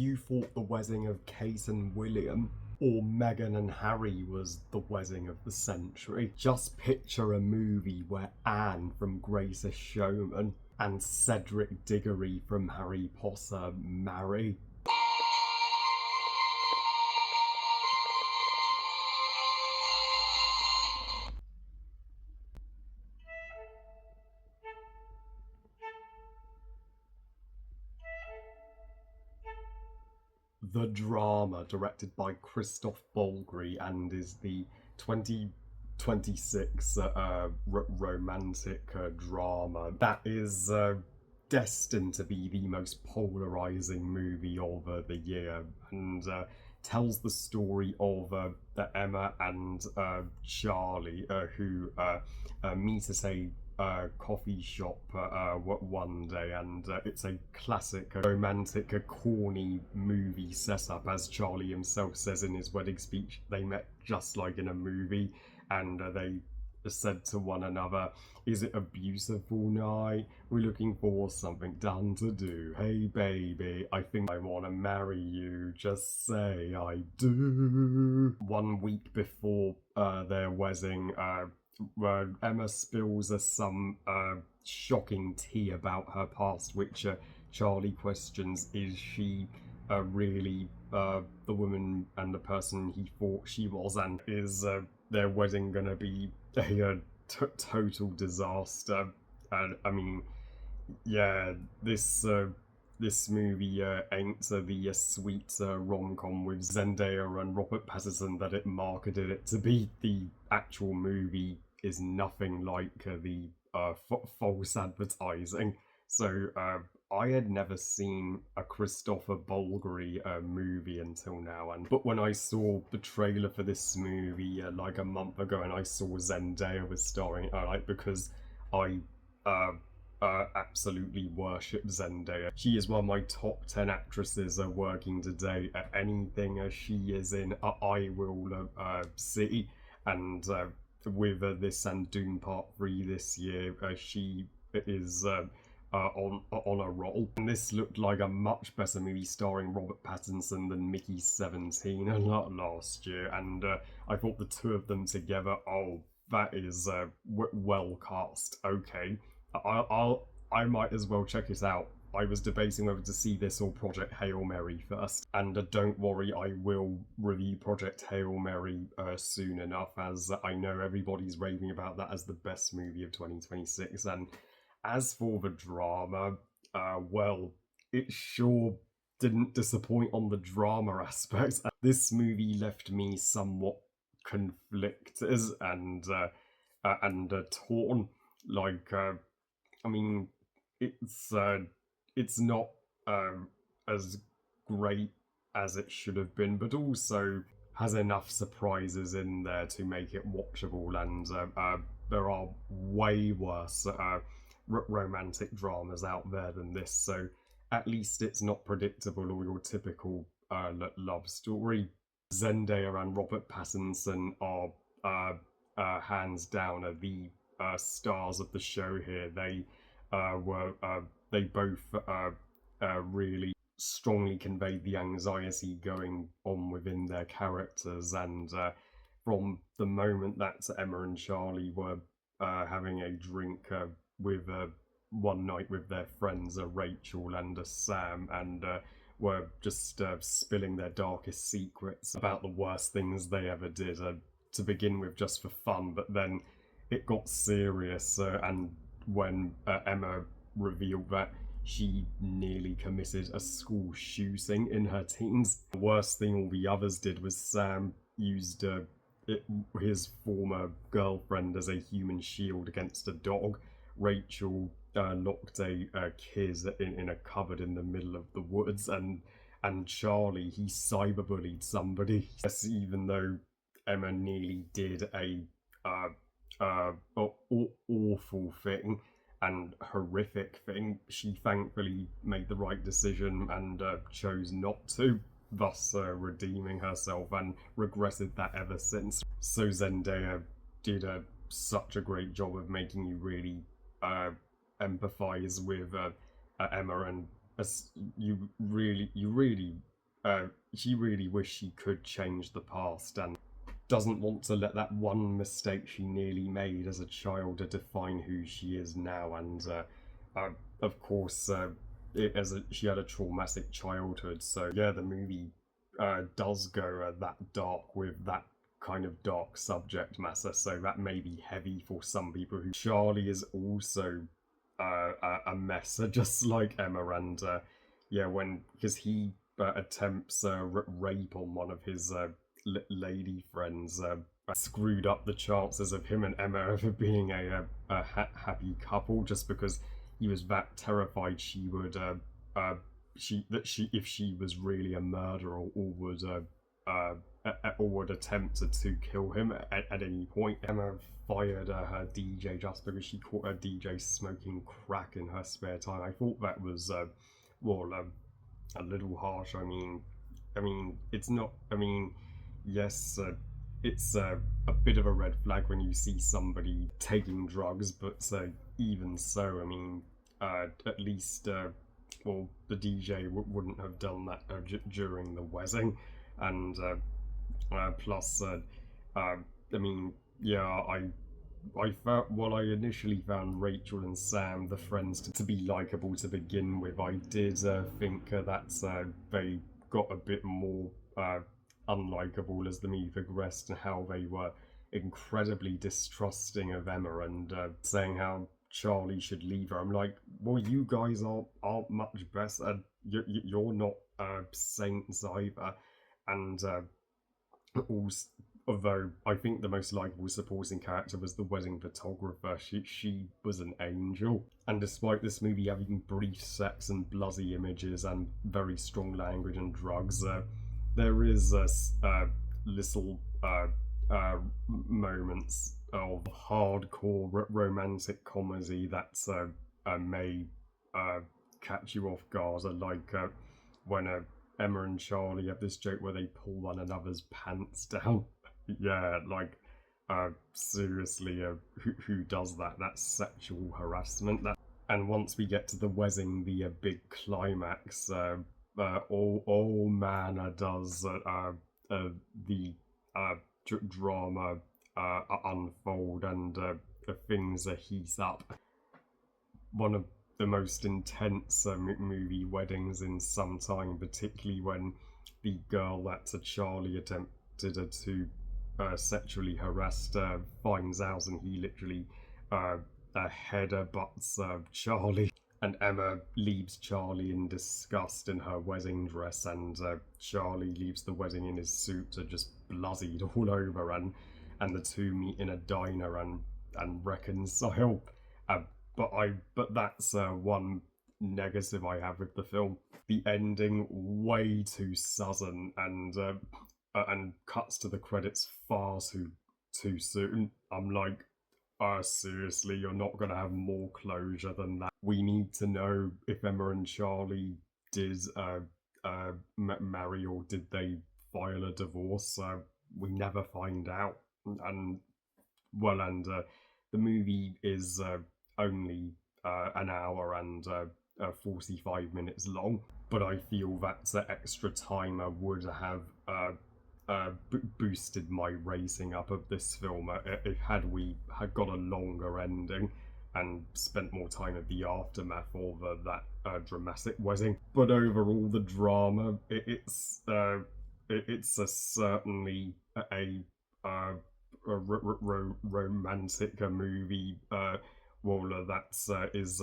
you thought the wedding of Kate and William or Meghan and Harry was the wedding of the century. Just picture a movie where Anne from Greatest Showman and Cedric Diggory from Harry Potter marry. The Drama, directed by Christoph Bolgri, and is the 2026 romantic drama that is destined to be the most polarising movie of the year, and tells the story of Emma and Charlie, who meet at a coffee shop one day, and it's a classic romantic corny movie setup. As Charlie himself says in his wedding speech, they met just like in a movie, and they said to one another, "Is it a beautiful night? We're looking for something done to do. Hey baby, I think I want to marry you. Just say I do." 1 week before their wedding, Emma spills some shocking tea about her past, which Charlie questions, is she really the woman and the person he thought she was, and is their wedding gonna be a total disaster? And I mean, yeah, this movie ain't the sweet rom-com with Zendaya and Robert Pattinson that it marketed it to be. The actual movie is nothing like the false advertising. So I had never seen a Christopher Bolgri movie until now, but when I saw the trailer for this movie like a month ago, and I saw Zendaya was starring, because I absolutely worship Zendaya. She is one of my top 10 actresses working today. Anything she is in, I will see. And with this and Dune Part 3 this year, she is on a roll. And this looked like a much better movie starring Robert Pattinson than Mickey's 17 last year. And I thought the two of them together, oh, that is well cast. Okay. I might as well check it out. I was debating whether to see this or Project Hail Mary first, and don't worry, I will review Project Hail Mary soon enough, as I know everybody's raving about that as the best movie of 2026. And as for the drama, well, it sure didn't disappoint on the drama aspect. This movie left me somewhat conflicted and torn. Like, I mean, it's not as great as it should have been, but also has enough surprises in there to make it watchable. And there are way worse romantic dramas out there than this, so at least it's not predictable or your typical love story. Zendaya and Robert Pattinson are hands down the stars of the show here. They both really strongly conveyed the anxiety going on within their characters, and from the moment that Emma and Charlie were having a drink with one night with their friends Rachel and Sam, and were just spilling their darkest secrets about the worst things they ever did, to begin with just for fun, but then it got serious, and when Emma revealed that she nearly committed a school shooting in her teens. The worst thing all the others did was Sam used his former girlfriend as a human shield against a dog. Rachel locked a kid in a cupboard in the middle of the woods, and Charlie, he cyberbullied somebody. Yes, even though Emma nearly did a awful thing and horrific thing, she thankfully made the right decision and chose not to, thus redeeming herself, and regretted that ever since. So Zendaya did such a great job of making you really empathize with Emma, and you really she really wished she could change the past and doesn't want to let that one mistake she nearly made as a child to define who she is now. And uh, of course, she had a traumatic childhood, so yeah, the movie does go that dark with that kind of dark subject matter. So that may be heavy for some people. Who Charlie is also a mess, just like Emma, and yeah, when because he attempts rape on one of his lady friends, screwed up the chances of him and Emma ever being a happy couple, just because he was that terrified she would uh, she if she was really a murderer, uh, or would attempt to kill him at any point. Emma fired her DJ just because she caught her DJ smoking crack in her spare time. I thought that was well a little harsh. It's not. Yes, it's a bit of a red flag when you see somebody taking drugs, but even so, at least, well, the DJ wouldn't have done that during the wedding, and plus, I mean, yeah, I felt, while I initially found Rachel and Sam, the friends, to be likable to begin with, I did think that they got a bit more unlikable as the movie progressed, and how they were incredibly distrusting of Emma, and saying how Charlie should leave her. I'm like, well, you guys aren't much better. You're not saints either, and also, although I think the most likable supporting character was the wedding photographer. She was an angel. And despite this movie having brief sex and bloody images and very strong language and drugs, there is little moments of hardcore romantic comedy that may catch you off guard, like when Emma and Charlie have this joke where they pull one another's pants down. Yeah, like seriously, who does that? That's sexual harassment. And once we get to the wedding, the big climax, all man does the drama unfold, and things heat up. One of the most intense movie weddings in some time, particularly when the girl that Charlie attempted to sexually harass finds out, and he literally header butts Charlie. And Emma leaves Charlie in disgust in her wedding dress, and Charlie leaves the wedding in his suit, just bloodied all over, and the two meet in a diner and reconcile. Uh, but that's one negative I have with the film. The ending, way too sudden, and cuts to the credits far too soon. I'm like, seriously, you're not going to have more closure than that. We need to know if Emma and Charlie did marry, or did they file a divorce. We never find out. And the movie is only an hour and 45 minutes long, but I feel that the extra time would have boosted my rating up of this film if we had got a longer ending and spent more time at the aftermath of that dramatic wedding. But overall, the drama, it's certainly a romantic movie, that is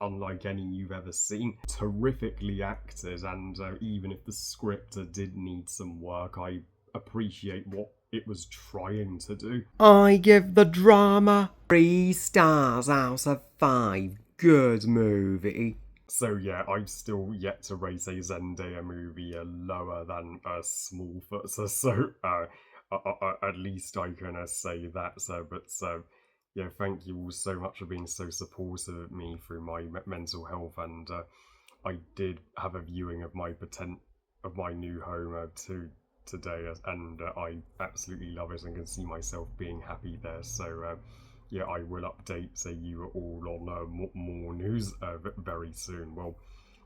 unlike any you've ever seen. Terrifically acted, and even if the script did need some work, I appreciate what it was trying to do. I give the drama 3 stars out of 5. Good movie. So yeah, I've still yet to rate a Zendaya movie lower than Smallfoot, so at least I can say that. But yeah, thank you all so much for being so supportive of me through my mental health, and I did have a viewing of my new home today, and I absolutely love it and can see myself being happy there. So yeah, I will update you all on more news very soon. Well,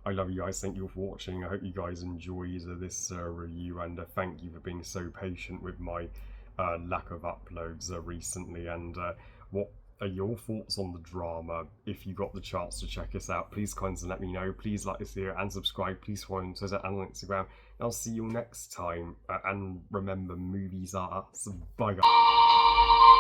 I love you guys. Thank you for watching. I hope you guys enjoyed this review, and thank you for being so patient with my lack of uploads recently. And what are your thoughts on the drama? If you got the chance to check us out, please kindly let me know. Please like this video and subscribe. Please follow on Twitter and on Instagram. I'll see you next time. And remember, movies are us. Bye, guys.